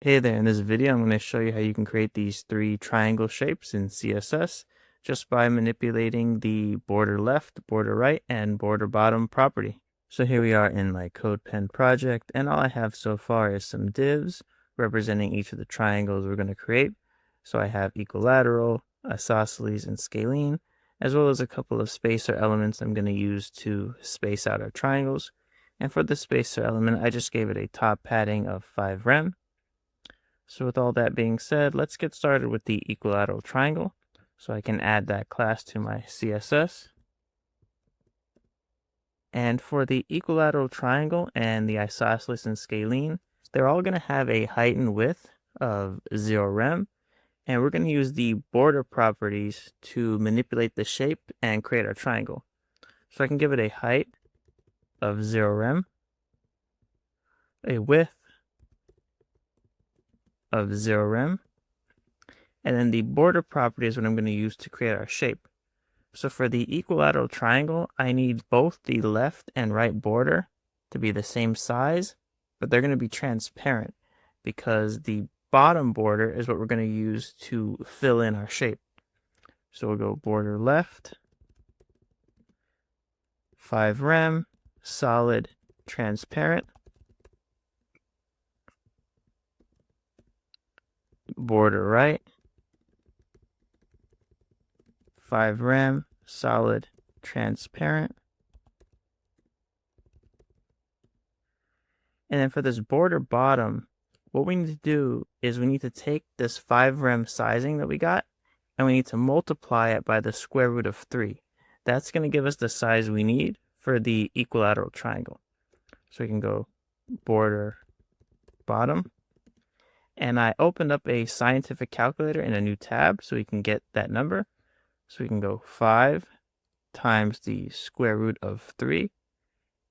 Hey there, in this video I'm going to show you how you can create these three triangle shapes in CSS just by manipulating the border left, border right, and border bottom property. So here we are in my CodePen project, and all I have so far is some divs representing each of the triangles we're going to create. So I have equilateral, isosceles, and scalene, as well as a couple of spacer elements I'm going to use to space out our triangles. And for the spacer element, I just gave it a top padding of 5 rem. So with all that being said, let's get started with the equilateral triangle. So I can add that class to my CSS. And for the equilateral triangle and the isosceles and scalene, they're all going to have a height and width of 0 rem. And we're going to use the border properties to manipulate the shape and create our triangle. So I can give it a height of 0 rem, a width of 0 rem, and then the border property is what I'm going to use to create our shape. So for the equilateral triangle, I need both the left and right border to be the same size, but they're going to be transparent because the bottom border is what we're going to use to fill in our shape. So we'll go border left, 5 rem, solid, transparent, border right, 5 rem, solid, transparent. And then for this border bottom, what we need to do is we need to take this 5 rem sizing that we got, and we need to multiply it by the square root of 3. That's going to give us the size we need for the equilateral triangle. So we can go border bottom. And I opened up a scientific calculator in a new tab so we can get that number. So we can go 5 times the square root of 3,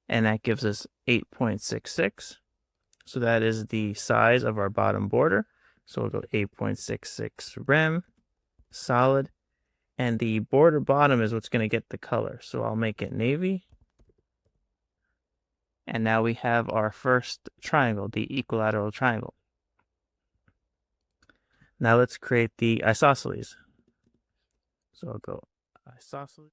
and that gives us 8.66. So that is the size of our bottom border. So we'll go 8.66 rem, solid, and the border bottom is what's going to get the color. So I'll make it navy. And now we have our first triangle, the equilateral triangle. Now let's create the isosceles. So I'll go isosceles.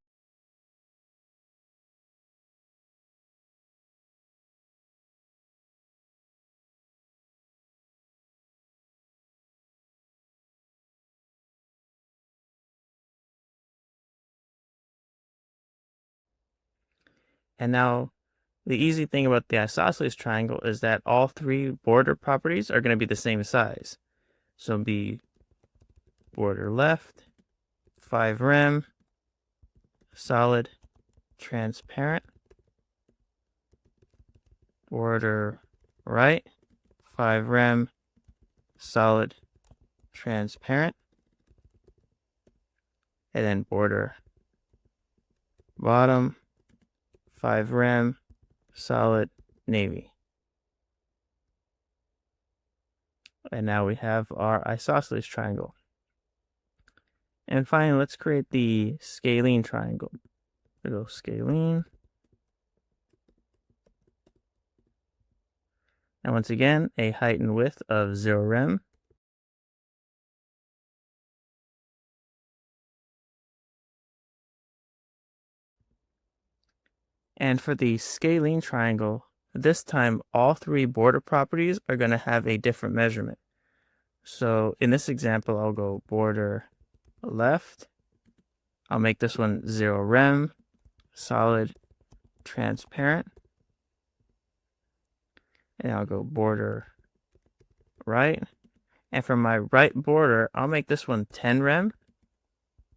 And now the easy thing about the isosceles triangle is that all three border properties are going to be the same size. So it'll be border left, 5 rem, solid, transparent, border right, 5 rem, solid, transparent, and then border bottom, 5 rem, solid, navy. And now we have our isosceles triangle. And finally, let's create the scalene triangle. We'll go scalene. And once again, a height and width of 0 rem. And for the scalene triangle, this time all three border properties are going to have a different measurement. So in this example, I'll go border left. I'll make this one 0 rem, solid, transparent. And I'll go border right. And for my right border, I'll make this one 10 rem.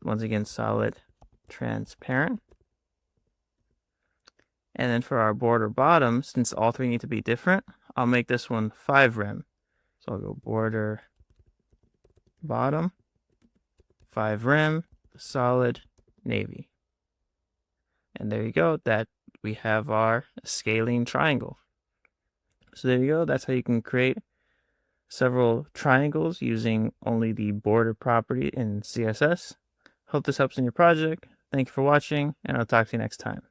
Once again, solid, transparent. And then for our border bottom, since all three need to be different, I'll make this one 5 rem. So I'll go border bottom, 5 rem, solid, navy. And there you go, that we have our scalene triangle. So there you go, that's how you can create several triangles using only the border property in CSS. Hope this helps in your project. Thank you for watching, and I'll talk to you next time.